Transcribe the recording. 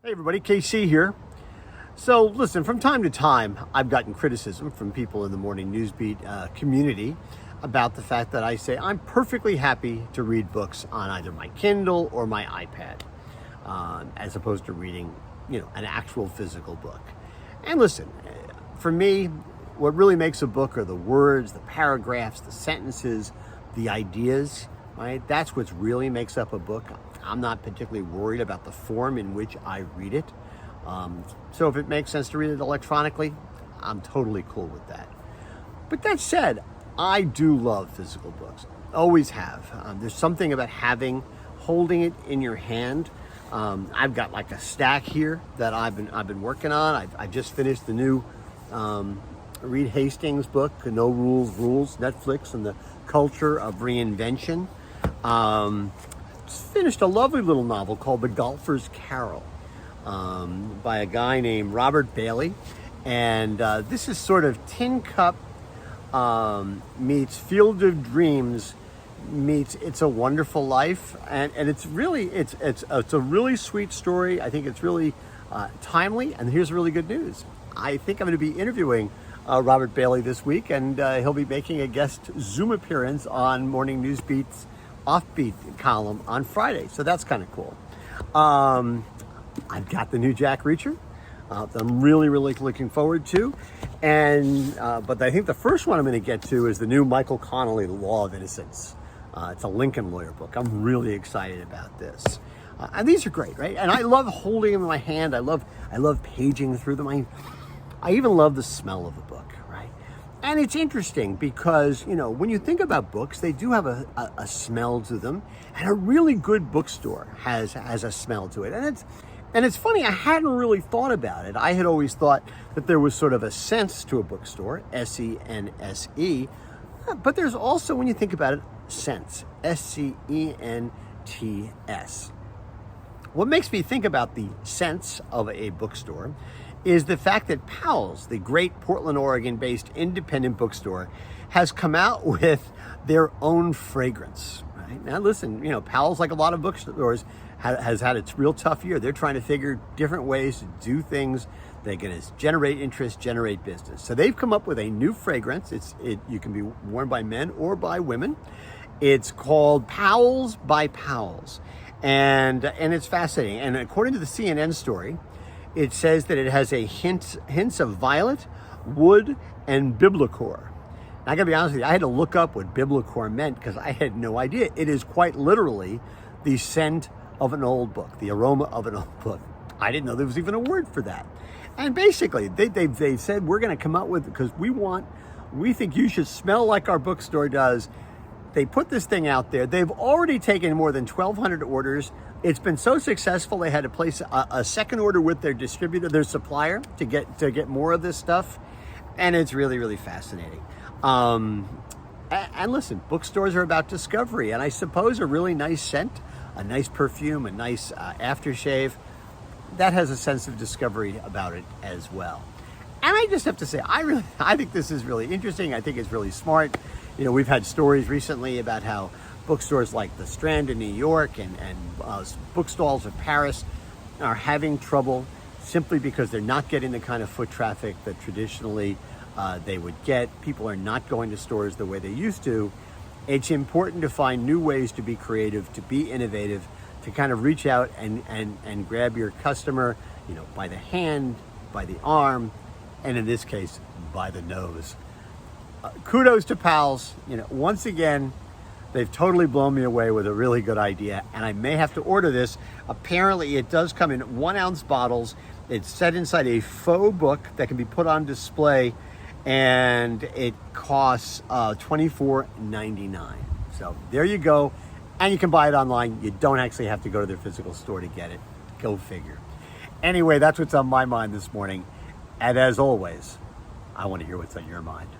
Hey everybody, KC here. So listen, from time to time, I've gotten criticism from people in the morning newsbeat community about the fact that I say I'm perfectly happy to read books on either my Kindle or my iPad, as opposed to reading, an actual physical book. And listen, for me, what really makes a book are the words, the paragraphs, the sentences, the ideas, right? That's what really makes up a book. I'm not particularly worried about the form in which I read it. So if it makes sense to read it electronically, I'm totally cool with that. But that said, I do love physical books. Always have. There's something about holding it in your hand. I've got like a stack here that I've been working on. I just finished the new Reed Hastings book, No Rules, Netflix and the Culture of Reinvention. Finished a lovely little novel called The Golfer's Carol by a guy named Robert Bailey. And this is sort of Tin Cup meets Field of Dreams meets It's a Wonderful Life. And it's really, it's a really sweet story. I think it's really timely. And here's really good news. I think I'm going to be interviewing Robert Bailey this week, and he'll be making a guest Zoom appearance on Morning Newsbeat's Offbeat column on Friday. So that's kind of cool. I've got the new Jack Reacher that I'm really looking forward to. And but I think the first one I'm going to get to is the new Michael Connelly, The Law of Innocence. It's a Lincoln lawyer book. I'm really excited about this. And these are great, right? And I love holding them in my hand. I love paging through them. I even love the smell of a book, right? And it's interesting because, when you think about books, they do have a smell to them. And a really good bookstore has a smell to it. And it's funny, I hadn't really thought about it. I had always thought that there was sort of a sense to a bookstore, S-E-N-S-E. But there's also, when you think about it, sense, S-C-E-N-T-S. What makes me think about the sense of a bookstore is the fact that Powell's, the great Portland, Oregon-based independent bookstore, has come out with their own fragrance. Right? Now listen, Powell's, like a lot of bookstores, has had its real tough year. They're trying to figure different ways to do things that are going to generate interest, generate business. So they've come up with a new fragrance. You can be worn by men or by women. It's called Powell's by Powell's. And it's fascinating. And according to the CNN story, it says that it has a hints of violet, wood, and biblichor. Now, I gotta be honest with you, I had to look up what biblichor meant because I had no idea. It is quite literally the scent of an old book, the aroma of an old book. I didn't know there was even a word for that. And basically, they said, we're gonna come out with, because we think you should smell like our bookstore does. They put this thing out there. They've already taken more than 1,200 orders. It's been so successful, they had to place a second order with their distributor, their supplier, to get more of this stuff. And it's really fascinating. And listen, bookstores are about discovery. And I suppose a really nice scent, a nice perfume, a nice aftershave, that has a sense of discovery about it as well. And I just have to say, I think this is really interesting. I think it's really smart. We've had stories recently about how bookstores like the Strand in New York and bookstalls of Paris are having trouble simply because they're not getting the kind of foot traffic that traditionally they would get. People are not going to stores the way they used to. It's important to find new ways to be creative, to be innovative, to kind of reach out and grab your customer, by the hand, by the arm, and in this case, by the nose. Kudos to Powell's. Once again, they've totally blown me away with a really good idea, and I may have to order this. Apparently, it does come in 1-ounce bottles. It's set inside a faux book that can be put on display, and it costs $24.99. So there you go, and you can buy it online. You don't actually have to go to their physical store to get it. Go figure. Anyway, that's what's on my mind this morning, and as always, I want to hear what's on your mind.